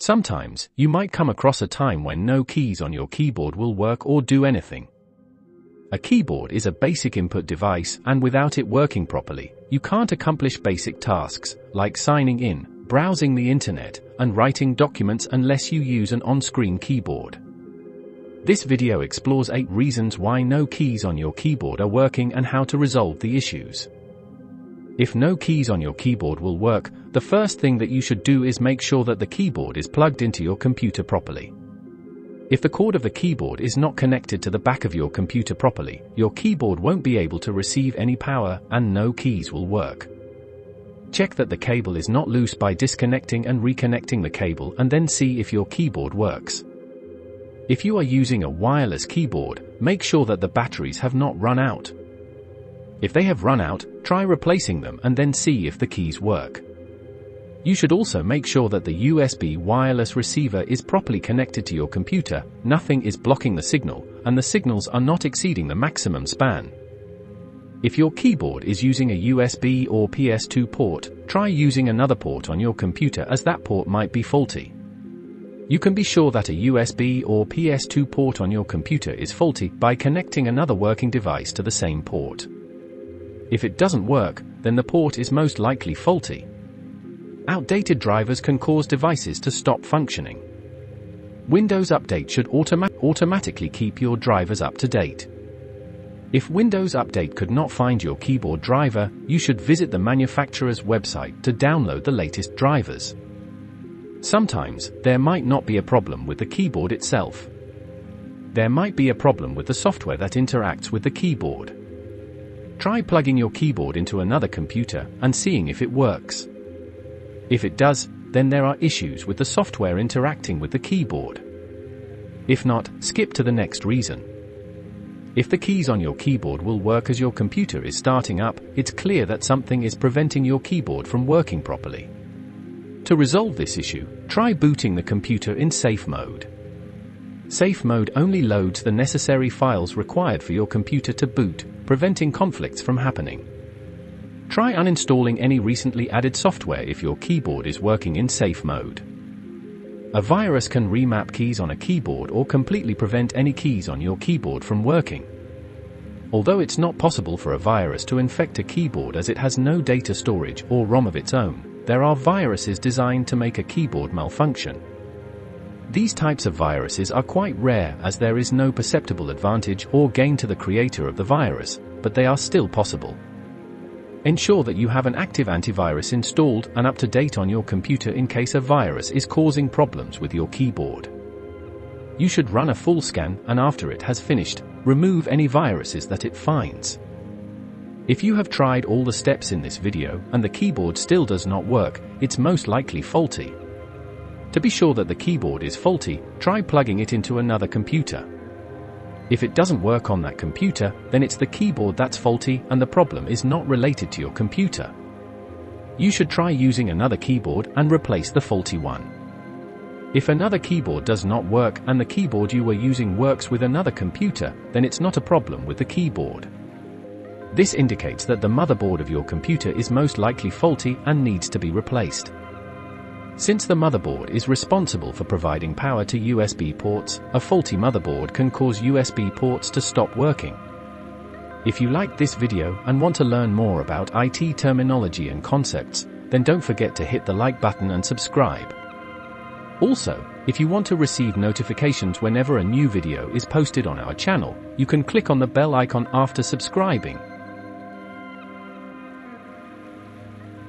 Sometimes, you might come across a time when no keys on your keyboard will work or do anything. A keyboard is a basic input device, and without it working properly, you can't accomplish basic tasks, like signing in, browsing the internet, and writing documents unless you use an on-screen keyboard. This video explores 8 reasons why no keys on your keyboard are working and how to resolve the issues. If no keys on your keyboard will work, the first thing that you should do is make sure that the keyboard is plugged into your computer properly. If the cord of the keyboard is not connected to the back of your computer properly, your keyboard won't be able to receive any power, and no keys will work. Check that the cable is not loose by disconnecting and reconnecting the cable, and then see if your keyboard works. If you are using a wireless keyboard, make sure that the batteries have not run out. If they have run out, try replacing them and then see if the keys work. You should also make sure that the USB wireless receiver is properly connected to your computer, nothing is blocking the signal, and the signals are not exceeding the maximum span. If your keyboard is using a USB or PS2 port, try using another port on your computer, as that port might be faulty. You can be sure that a USB or PS2 port on your computer is faulty by connecting another working device to the same port. If it doesn't work, then the port is most likely faulty. Outdated drivers can cause devices to stop functioning. Windows Update should automatically keep your drivers up to date. If Windows Update could not find your keyboard driver, you should visit the manufacturer's website to download the latest drivers. Sometimes, there might not be a problem with the keyboard itself. There might be a problem with the software that interacts with the keyboard. Try plugging your keyboard into another computer and seeing if it works. If it does, then there are issues with the software interacting with the keyboard. If not, skip to the next reason. If the keys on your keyboard will work as your computer is starting up, it's clear that something is preventing your keyboard from working properly. To resolve this issue, try booting the computer in safe mode. Safe mode only loads the necessary files required for your computer to boot, preventing conflicts from happening. Try uninstalling any recently added software if your keyboard is working in safe mode. A virus can remap keys on a keyboard or completely prevent any keys on your keyboard from working. Although it's not possible for a virus to infect a keyboard as it has no data storage or ROM of its own, there are viruses designed to make a keyboard malfunction. These types of viruses are quite rare, as there is no perceptible advantage or gain to the creator of the virus, but they are still possible. Ensure that you have an active antivirus installed and up to date on your computer in case a virus is causing problems with your keyboard. You should run a full scan, and after it has finished, remove any viruses that it finds. If you have tried all the steps in this video and the keyboard still does not work, it's most likely faulty. To be sure that the keyboard is faulty, try plugging it into another computer. If it doesn't work on that computer, then it's the keyboard that's faulty and the problem is not related to your computer. You should try using another keyboard and replace the faulty one. If another keyboard does not work and the keyboard you were using works with another computer, then it's not a problem with the keyboard. This indicates that the motherboard of your computer is most likely faulty and needs to be replaced. Since the motherboard is responsible for providing power to USB ports, a faulty motherboard can cause USB ports to stop working. If you liked this video and want to learn more about IT terminology and concepts, then don't forget to hit the like button and subscribe. Also, if you want to receive notifications whenever a new video is posted on our channel, you can click on the bell icon after subscribing.